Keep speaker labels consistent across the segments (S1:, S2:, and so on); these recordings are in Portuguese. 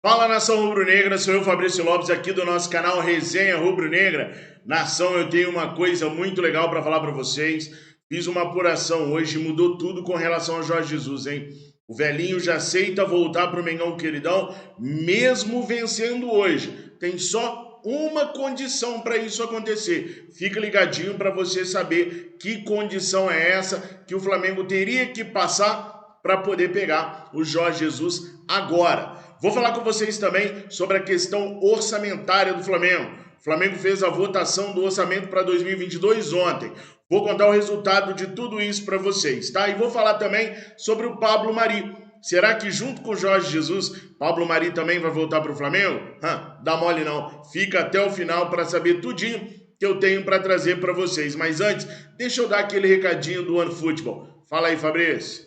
S1: Fala, nação rubro-negra, sou eu, Fabrício Lopes, aqui do nosso canal Resenha Rubro-Negra. Nação, eu tenho uma coisa muito legal para falar para vocês. Fiz uma apuração hoje, mudou tudo com relação ao Jorge Jesus, hein? O velhinho já aceita voltar para o Mengão queridão, mesmo vencendo hoje. Tem só uma condição para isso acontecer. Fica ligadinho para você saber que condição é essa que o Flamengo teria que passar para poder pegar o Jorge Jesus agora. Vou falar com vocês também sobre a questão orçamentária do Flamengo. O Flamengo fez a votação do orçamento para 2022 ontem. Vou contar o resultado de tudo isso para vocês, tá? E vou falar também sobre o Pablo Mari. Será que junto com o Jorge Jesus, Pablo Mari também vai voltar para o Flamengo? Dá mole não. Fica até o final para saber tudinho que eu tenho para trazer para vocês. Mas antes, deixa eu dar aquele recadinho do OneFootball. Fala aí, Fabrício.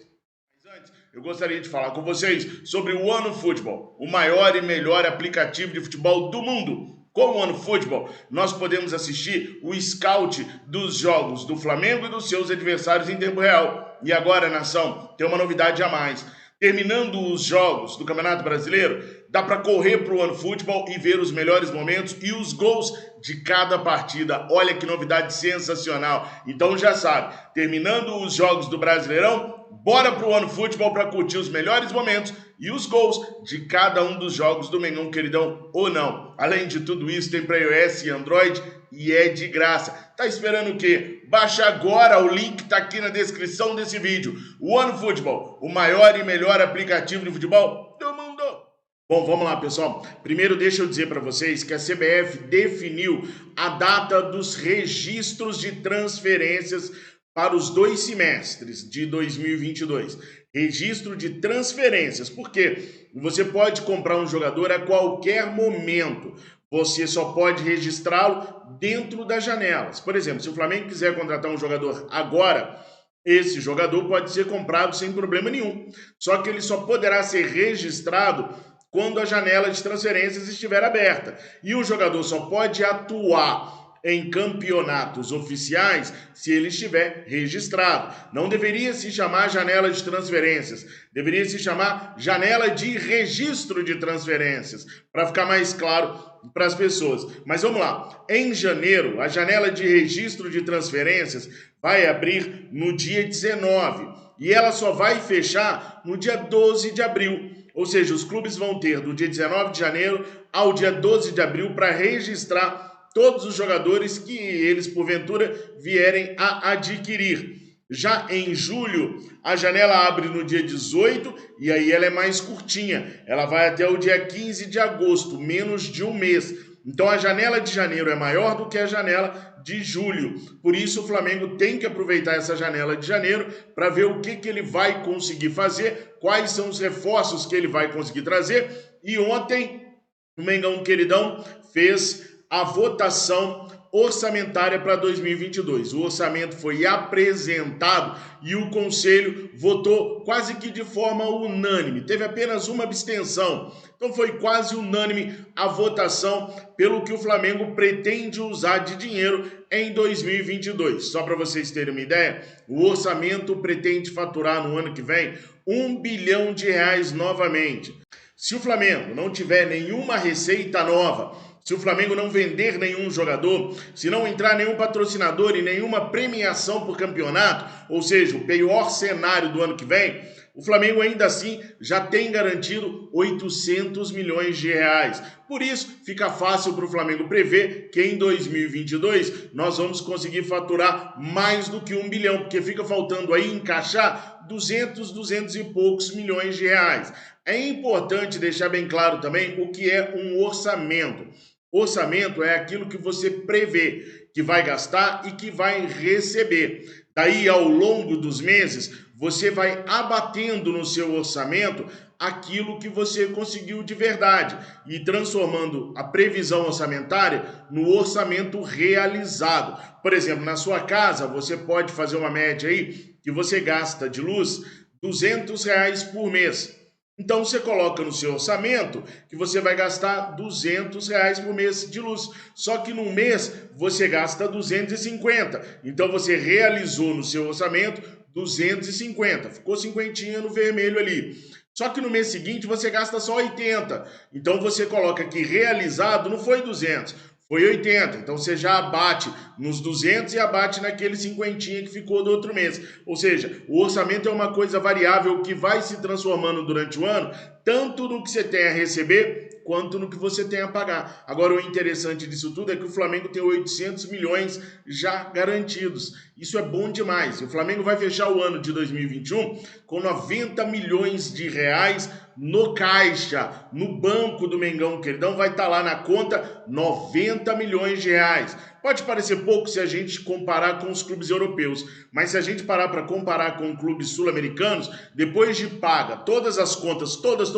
S1: Eu gostaria de falar com vocês sobre o OneFootball, o maior e melhor aplicativo de futebol do mundo. Com o OneFootball, nós podemos assistir o scout dos jogos do Flamengo e dos seus adversários em tempo real. E agora, nação, tem uma novidade a mais. Terminando os jogos do Campeonato Brasileiro, dá para correr para o OneFootball e ver os melhores momentos e os gols de cada partida. Olha que novidade sensacional. Então já sabe, terminando os jogos do Brasileirão, bora pro OneFootball para curtir os melhores momentos e os gols de cada um dos jogos do Mengão queridão ou não. Além de tudo isso, tem para iOS e Android e é de graça. Tá esperando o quê? Baixa agora, o link tá aqui na descrição desse vídeo. O OneFootball, o maior e melhor aplicativo de futebol do mundo. Bom, vamos lá, pessoal. Primeiro, deixa eu dizer para vocês que a CBF definiu a data dos registros de transferências para os 2 semestres de 2022. Registro de transferências, porque você pode comprar um jogador a qualquer momento. Você só pode registrá-lo dentro das janelas. Por exemplo, se o Flamengo quiser contratar um jogador agora, esse jogador pode ser comprado sem problema nenhum. Só que ele só poderá ser registrado quando a janela de transferências estiver aberta. E o jogador só pode atuar em campeonatos oficiais se ele estiver registrado. Não deveria se chamar janela de transferências, deveria se chamar janela de registro de transferências, para ficar mais claro para as pessoas. Mas vamos lá, em janeiro, a janela de registro de transferências vai abrir no dia 19 e ela só vai fechar no dia 12 de abril. Ou seja, os clubes vão ter do dia 19 de janeiro ao dia 12 de abril para registrar todos os jogadores que eles, porventura, vierem a adquirir. Já em julho, a janela abre no dia 18 e aí ela é mais curtinha. Ela vai até o dia 15 de agosto, menos de um mês. Então a janela de janeiro é maior do que a janela de julho. Por isso o Flamengo tem que aproveitar essa janela de janeiro para ver o que ele vai conseguir fazer, quais são os reforços que ele vai conseguir trazer. E ontem o Mengão queridão fez a votação orçamentária para 2022. O orçamento foi apresentado e o Conselho votou quase que de forma unânime. Teve apenas uma abstenção. Então foi quase unânime a votação pelo que o Flamengo pretende usar de dinheiro em 2022. Só para vocês terem uma ideia, o orçamento pretende faturar no ano que vem R$ 1 bilhão novamente. Se o Flamengo não tiver nenhuma receita nova, se o Flamengo não vender nenhum jogador, se não entrar nenhum patrocinador e nenhuma premiação por campeonato, ou seja, o pior cenário do ano que vem, o Flamengo ainda assim já tem garantido 800 milhões de reais. Por isso, fica fácil para o Flamengo prever que em 2022 nós vamos conseguir faturar mais do que 1 bilhão, porque fica faltando aí encaixar 200 e poucos milhões de reais. É importante deixar bem claro também o que é um orçamento. Orçamento é aquilo que você prevê, que vai gastar e que vai receber. Daí, ao longo dos meses, você vai abatendo no seu orçamento aquilo que você conseguiu de verdade e transformando a previsão orçamentária no orçamento realizado. Por exemplo, na sua casa, você pode fazer uma média aí que você gasta de luz R$ 200 por mês. Então você coloca no seu orçamento que você vai gastar R$ 200 por mês de luz. Só que no mês você gasta 250. Então você realizou no seu orçamento 250. Ficou cinquentinha no vermelho ali. Só que no mês seguinte você gasta só 80. Então você coloca que realizado não foi 200, foi 80. Então você já abate nos 200 e abate naquele 50 que ficou do outro mês. Ou seja, o orçamento é uma coisa variável que vai se transformando durante o ano, tanto no que você tem a receber quanto no que você tem a pagar. Agora, o interessante disso tudo é que o Flamengo tem 800 milhões já garantidos. Isso é bom demais. O Flamengo vai fechar o ano de 2021 com 90 milhões de reais no caixa, no banco do Mengão Queridão, vai estar lá na conta 90 milhões de reais. Pode parecer pouco se a gente comparar com os clubes europeus, mas se a gente parar para comparar com clubes sul-americanos, depois de paga todas as contas, todas,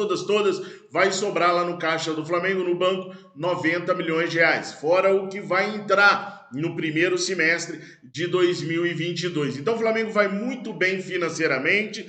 S1: vai sobrar lá no caixa do Flamengo, no banco, 90 milhões de reais, fora o que vai entrar no primeiro semestre de 2022. Então o Flamengo vai muito bem financeiramente.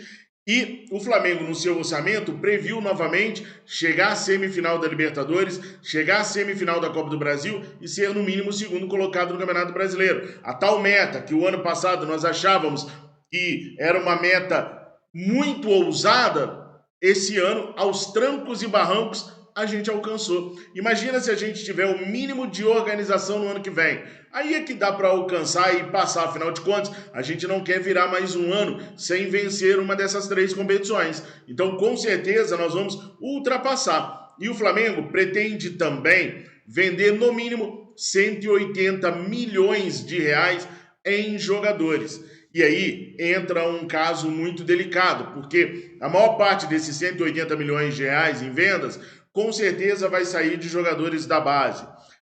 S1: E o Flamengo, no seu orçamento, previu novamente chegar à semifinal da Libertadores, chegar à semifinal da Copa do Brasil e ser, no mínimo, o segundo colocado no Campeonato Brasileiro. A tal meta que o ano passado nós achávamos que era uma meta muito ousada, esse ano, aos trancos e barrancos, a gente alcançou. Imagina se a gente tiver o mínimo de organização no ano que vem. Aí é que dá para alcançar e passar, afinal de contas, a gente não quer virar mais um ano sem vencer uma dessas 3 competições. Então, com certeza, nós vamos ultrapassar. E o Flamengo pretende também vender, no mínimo, 180 milhões de reais em jogadores. E aí entra um caso muito delicado, porque a maior parte desses 180 milhões de reais em vendas, com certeza vai sair de jogadores da base.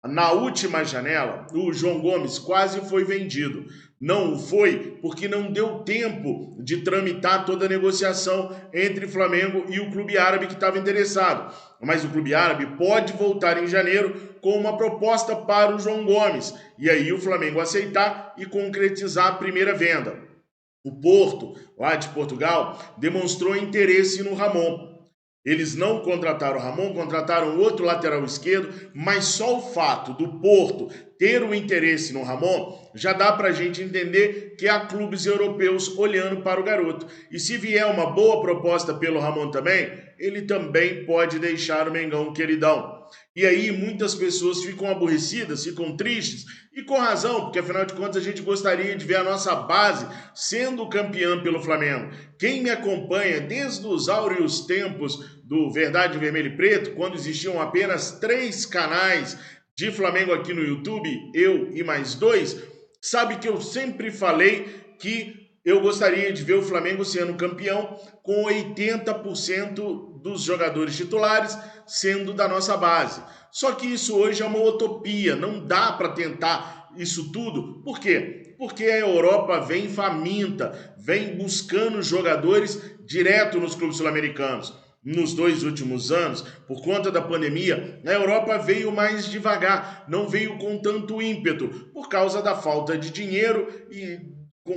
S1: Na última janela, o João Gomes quase foi vendido. Não foi porque não deu tempo de tramitar toda a negociação entre Flamengo e o clube árabe que estava interessado. Mas o clube árabe pode voltar em janeiro com uma proposta para o João Gomes. E aí o Flamengo aceitar e concretizar a primeira venda. O Porto, lá de Portugal, demonstrou interesse no Ramon. Eles não contrataram o Ramon, contrataram outro lateral esquerdo, mas só o fato do Porto ter o interesse no Ramon já dá para a gente entender que há clubes europeus olhando para o garoto. E se vier uma boa proposta pelo Ramon também, ele também pode deixar o Mengão Queridão. E aí muitas pessoas ficam aborrecidas, ficam tristes, e com razão, porque afinal de contas a gente gostaria de ver a nossa base sendo campeã pelo Flamengo. Quem me acompanha desde os áureos tempos do Verdade Vermelho e Preto, quando existiam apenas 3 canais de Flamengo aqui no YouTube, eu e mais 2, sabe que eu sempre falei que eu gostaria de ver o Flamengo sendo campeão com 80% dos jogadores titulares sendo da nossa base. Só que isso hoje é uma utopia, não dá para tentar isso tudo. Por quê? Porque a Europa vem faminta, vem buscando jogadores direto nos clubes sul-americanos. Nos 2 últimos anos, por conta da pandemia, a Europa veio mais devagar, não veio com tanto ímpeto, por causa da falta de dinheiro e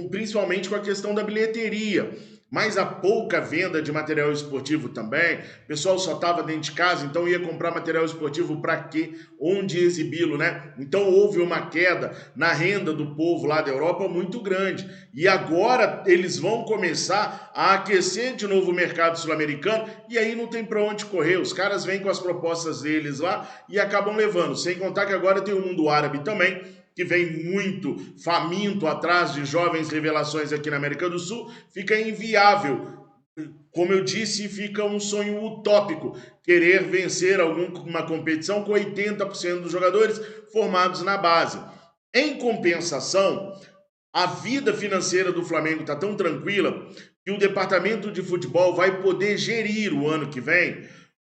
S1: principalmente com a questão da bilheteria. Mas a pouca venda de material esportivo também, o pessoal só estava dentro de casa, então ia comprar material esportivo para quê? Onde exibi-lo, né? Então houve uma queda na renda do povo lá da Europa muito grande. E agora eles vão começar a aquecer de novo o mercado sul-americano e aí não tem para onde correr. Os caras vêm com as propostas deles lá e acabam levando. Sem contar que agora tem o mundo árabe também, que vem muito faminto atrás de jovens revelações aqui na América do Sul, fica inviável. Como eu disse, fica um sonho utópico querer vencer alguma competição com 80% dos jogadores formados na base. Em compensação, a vida financeira do Flamengo está tão tranquila que o departamento de futebol vai poder gerir o ano que vem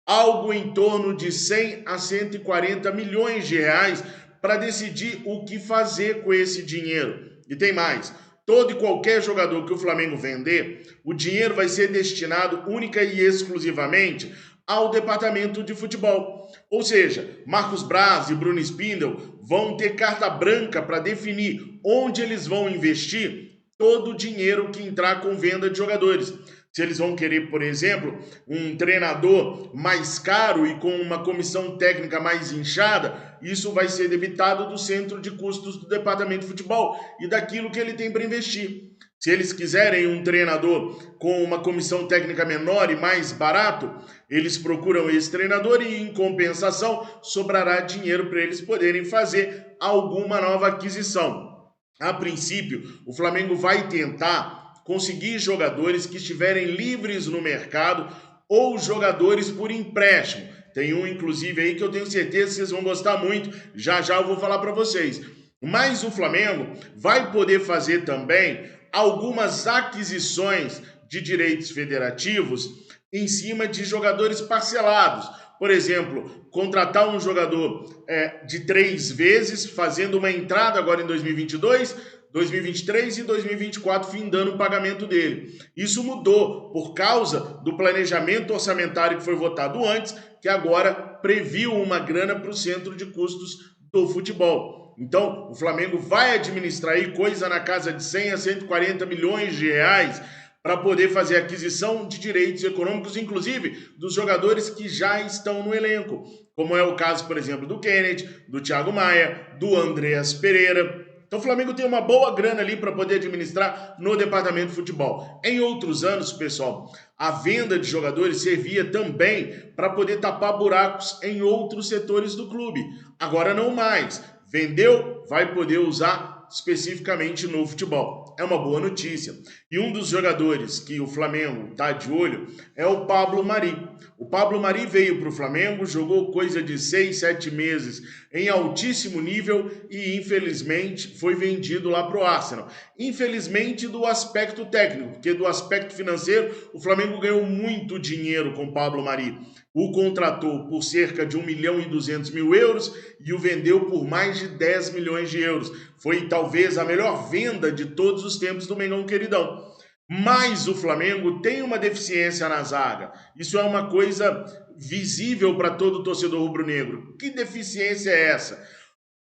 S1: algo em torno de 100 a 140 milhões de reais para decidir o que fazer com esse dinheiro. E tem mais, todo e qualquer jogador que o Flamengo vender, o dinheiro vai ser destinado única e exclusivamente ao departamento de futebol. Ou seja, Marcos Braz e Bruno Spindel vão ter carta branca para definir onde eles vão investir todo o dinheiro que entrar com venda de jogadores. Se eles vão querer, por exemplo, um treinador mais caro e com uma comissão técnica mais inchada, isso vai ser debitado do centro de custos do departamento de futebol e daquilo que ele tem para investir. Se eles quiserem um treinador com uma comissão técnica menor e mais barato, eles procuram esse treinador e, em compensação, sobrará dinheiro para eles poderem fazer alguma nova aquisição. A princípio, o Flamengo vai tentar conseguir jogadores que estiverem livres no mercado ou jogadores por empréstimo. Tem um, inclusive, aí que eu tenho certeza que vocês vão gostar muito. Já já eu vou falar para vocês. Mas o Flamengo vai poder fazer também algumas aquisições de direitos federativos em cima de jogadores parcelados. Por exemplo, contratar um jogador de 3 vezes, fazendo uma entrada agora em 2022, 2023 e 2024, findando o pagamento dele. Isso mudou por causa do planejamento orçamentário que foi votado antes, que agora previu uma grana para o centro de custos do futebol. Então, o Flamengo vai administrar aí coisa na casa de 100 a 140 milhões de reais para poder fazer aquisição de direitos econômicos, inclusive dos jogadores que já estão no elenco, como é o caso, por exemplo, do Kennedy, do Thiago Maia, do Andreas Pereira. Então o Flamengo tem uma boa grana ali para poder administrar no departamento de futebol. Em outros anos, pessoal, a venda de jogadores servia também para poder tapar buracos em outros setores do clube. Agora não mais. Vendeu, vai poder usar especificamente no futebol. É uma boa notícia. E um dos jogadores que o Flamengo está de olho é o Pablo Mari. O Pablo Mari veio para o Flamengo, jogou coisa de 6, 7 meses em altíssimo nível e infelizmente foi vendido lá para o Arsenal. Infelizmente do aspecto técnico, porque do aspecto financeiro o Flamengo ganhou muito dinheiro com o Pablo Mari. O contratou por cerca de 1 milhão e 200 mil euros e o vendeu por mais de 10 milhões de euros. Foi talvez a melhor venda de todos os tempos do Mengão Queridão. Mas o Flamengo tem uma deficiência na zaga. Isso é uma coisa visível para todo torcedor rubro-negro. Que deficiência é essa?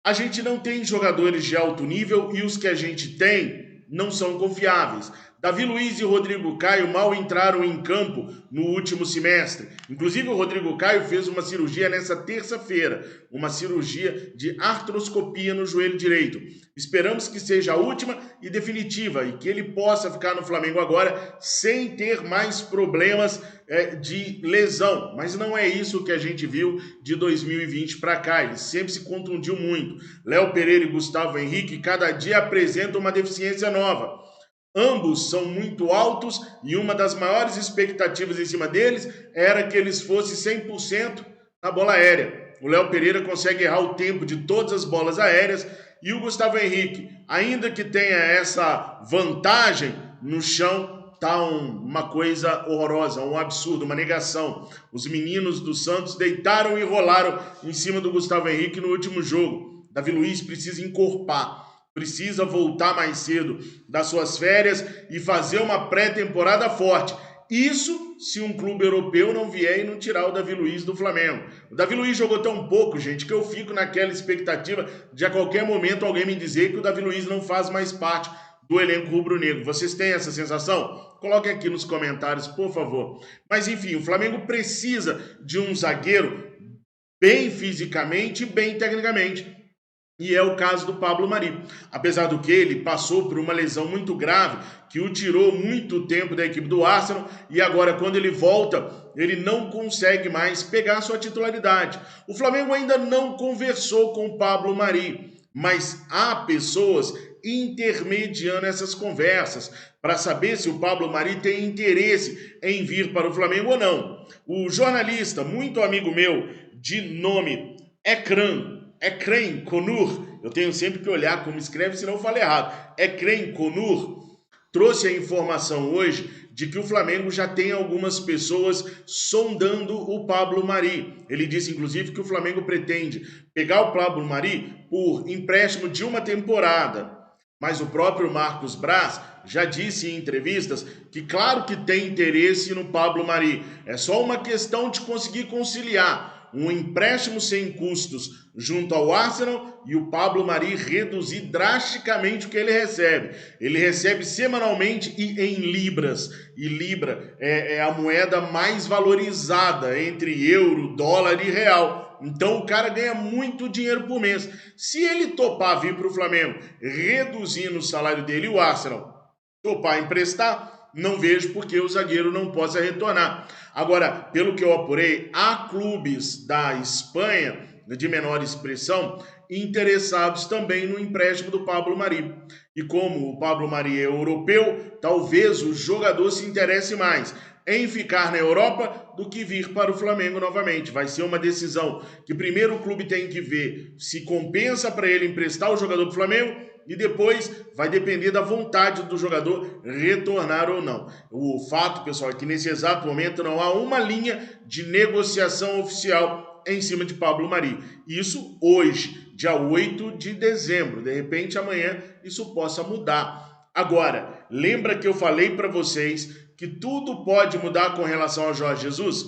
S1: A gente não tem jogadores de alto nível e os que a gente tem não são confiáveis. Davi Luiz e Rodrigo Caio mal entraram em campo no último semestre. Inclusive o Rodrigo Caio fez uma cirurgia nessa terça-feira, uma cirurgia de artroscopia no joelho direito. Esperamos que seja a última e definitiva e que ele possa ficar no Flamengo agora sem ter mais problemas de lesão. Mas não é isso que a gente viu de 2020 para cá. Ele sempre se contundiu muito. Léo Pereira e Gustavo Henrique cada dia apresentam uma deficiência nova. Ambos são muito altos e uma das maiores expectativas em cima deles era que eles fossem 100% na bola aérea. O Léo Pereira consegue errar o tempo de todas as bolas aéreas e o Gustavo Henrique, ainda que tenha essa vantagem no chão, tá uma coisa horrorosa, um absurdo, uma negação. Os meninos do Santos deitaram e rolaram em cima do Gustavo Henrique no último jogo. Davi Luiz precisa encorpar. Precisa voltar mais cedo das suas férias e fazer uma pré-temporada forte. Isso se um clube europeu não vier e não tirar o Davi Luiz do Flamengo. O Davi Luiz jogou tão pouco, gente, que eu fico naquela expectativa de a qualquer momento alguém me dizer que o Davi Luiz não faz mais parte do elenco rubro-negro. Vocês têm essa sensação? Coloquem aqui nos comentários, por favor. Mas enfim, o Flamengo precisa de um zagueiro bem fisicamente e bem tecnicamente. E é o caso do Pablo Mari. Apesar do que ele passou por uma lesão muito grave, que o tirou muito tempo da equipe do Arsenal, e agora quando ele volta, ele não consegue mais pegar sua titularidade. O Flamengo ainda não conversou com o Pablo Mari, mas há pessoas intermediando essas conversas para saber se o Pablo Mari tem interesse em vir para o Flamengo ou não. O jornalista, muito amigo meu, de nome Ekrem Konur, eu tenho sempre que olhar como escreve, senão eu falo errado. Ekrem Konur trouxe a informação hoje de que o Flamengo já tem algumas pessoas sondando o Pablo Mari. Ele disse, inclusive, que o Flamengo pretende pegar o Pablo Mari por empréstimo de uma temporada. Mas o próprio Marcos Braz já disse em entrevistas que claro que tem interesse no Pablo Mari. É só uma questão de conseguir conciliar um empréstimo sem custos junto ao Arsenal e o Pablo Mari reduzir drasticamente o que ele recebe. Ele recebe semanalmente e em libras. E libra é a moeda mais valorizada entre euro, dólar e real. Então o cara ganha muito dinheiro por mês. Se ele topar vir para o Flamengo reduzindo o salário dele, o Arsenal topar emprestar, não vejo porque o zagueiro não possa retornar. Agora, pelo que eu apurei, há clubes da Espanha, de menor expressão, interessados também no empréstimo do Pablo Mari. E como o Pablo Mari é europeu, talvez o jogador se interesse mais em ficar na Europa do que vir para o Flamengo novamente. Vai ser uma decisão que primeiro o clube tem que ver se compensa para ele emprestar o jogador para o Flamengo e depois vai depender da vontade do jogador retornar ou não. O fato, pessoal, é que nesse exato momento não há uma linha de negociação oficial em cima de Pablo Mari. Isso hoje, dia 8 de dezembro. De repente, amanhã, isso possa mudar. Agora, lembra que eu falei para vocês que tudo pode mudar com relação ao Jorge Jesus?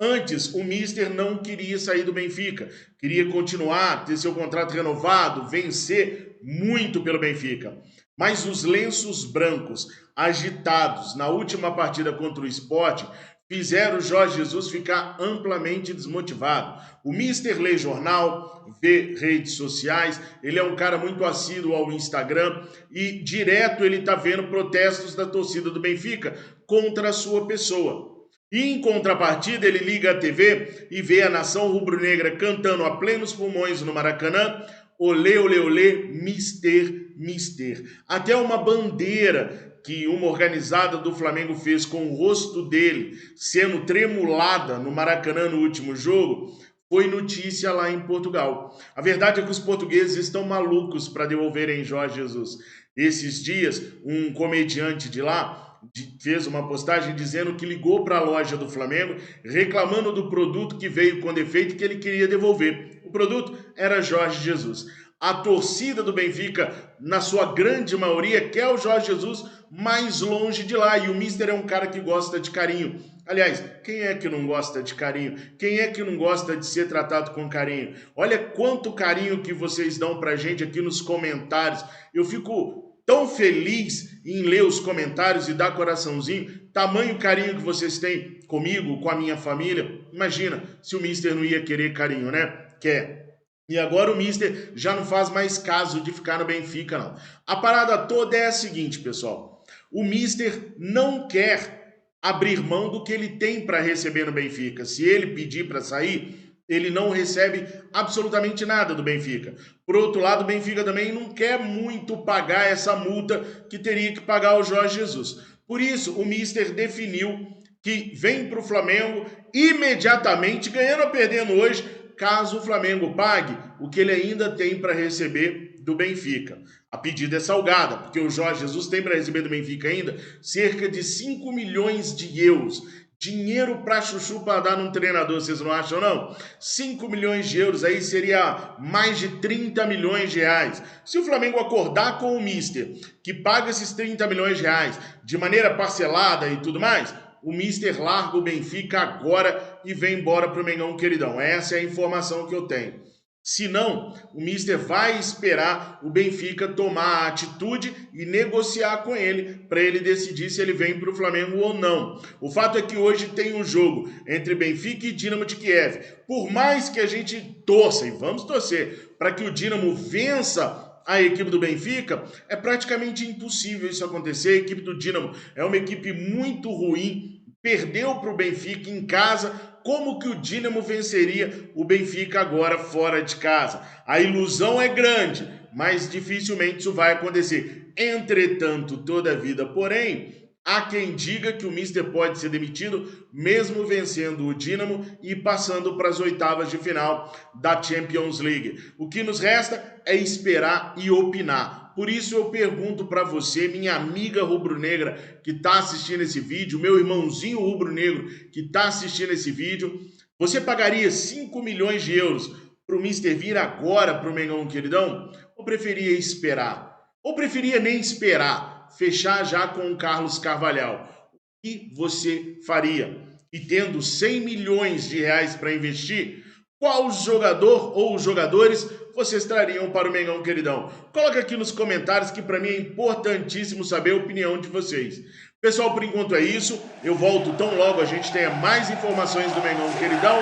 S1: Antes, o Mister não queria sair do Benfica, queria continuar, ter seu contrato renovado, vencer muito pelo Benfica. Mas os lenços brancos agitados na última partida contra o Sport fizeram o Jorge Jesus ficar amplamente desmotivado. O Mister lê jornal, vê redes sociais, ele é um cara muito assíduo ao Instagram e direto ele está vendo protestos da torcida do Benfica contra a sua pessoa. E em contrapartida, ele liga a TV e vê a nação rubro-negra cantando a plenos pulmões no Maracanã, olê, olê, olê, mister, mister. Até uma bandeira que uma organizada do Flamengo fez com o rosto dele sendo tremulada no Maracanã no último jogo, foi notícia lá em Portugal. A verdade é que os portugueses estão malucos para devolverem Jorge Jesus. Esses dias, um comediante de lá fez uma postagem dizendo que ligou para a loja do Flamengo reclamando do produto que veio com defeito que ele queria devolver. O produto era Jorge Jesus. A torcida do Benfica, na sua grande maioria, quer o Jorge Jesus mais longe de lá. E o Mister é um cara que gosta de carinho. Aliás, quem é que não gosta de carinho? Quem é que não gosta de ser tratado com carinho? Olha quanto carinho que vocês dão pra gente aqui nos comentários. Eu fico tão feliz em ler os comentários e dar coraçãozinho, tamanho carinho que vocês têm comigo, com a minha família. Imagina se o Mister não ia querer carinho, né? Quer. E agora o Mister já não faz mais caso de ficar no Benfica, não. A parada toda é a seguinte, pessoal. O Mister não quer abrir mão do que ele tem para receber no Benfica. Se ele pedir para sair, ele não recebe absolutamente nada do Benfica. Por outro lado, o Benfica também não quer muito pagar essa multa que teria que pagar o Jorge Jesus. Por isso, o Mister definiu que vem para o Flamengo imediatamente, ganhando ou perdendo hoje, caso o Flamengo pague o que ele ainda tem para receber do Benfica. A pedida é salgada, porque o Jorge Jesus tem para receber do Benfica ainda cerca de 5 milhões de euros. Dinheiro pra chuchu para dar num treinador, vocês não acham não? 5 milhões de euros aí seria mais de 30 milhões de reais. Se o Flamengo acordar com o Mister, que paga esses 30 milhões de reais de maneira parcelada e tudo mais, o Mister larga o Benfica agora e vem embora pro Mengão queridão. Essa é a informação que eu tenho. Se não, o Mister vai esperar o Benfica tomar a atitude e negociar com ele para ele decidir se ele vem para o Flamengo ou não. O fato é que hoje tem um jogo entre Benfica e Dinamo de Kiev. Por mais que a gente torça, e vamos torcer, para que o Dinamo vença a equipe do Benfica, é praticamente impossível isso acontecer. A equipe do Dinamo é uma equipe muito ruim, perdeu para o Benfica em casa. Como que o Dinamo venceria o Benfica agora fora de casa? A ilusão é grande, mas dificilmente isso vai acontecer. Entretanto, todavia, porém, há quem diga que o Mister pode ser demitido mesmo vencendo o Dinamo e passando para as oitavas de final da Champions League. O que nos resta é esperar e opinar. Por isso eu pergunto para você, minha amiga rubro-negra que está assistindo esse vídeo, meu irmãozinho rubro-negro que está assistindo esse vídeo, você pagaria 5 milhões de euros para o Mister vir agora para o Mengão queridão? Ou preferia esperar? Ou preferia nem esperar, fechar já com o Carlos Carvalhal? O que você faria? E tendo 100 milhões de reais para investir, qual jogador ou jogadores vocês trariam para o Mengão queridão? Coloca aqui nos comentários que para mim é importantíssimo saber a opinião de vocês. Pessoal, por enquanto é isso. Eu volto tão logo a gente tenha mais informações do Mengão queridão.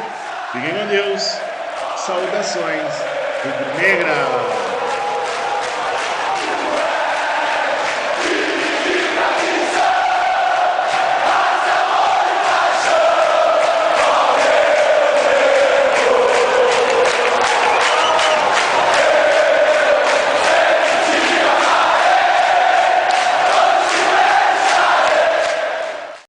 S1: Fiquem com Deus. Saudações rubro-negra.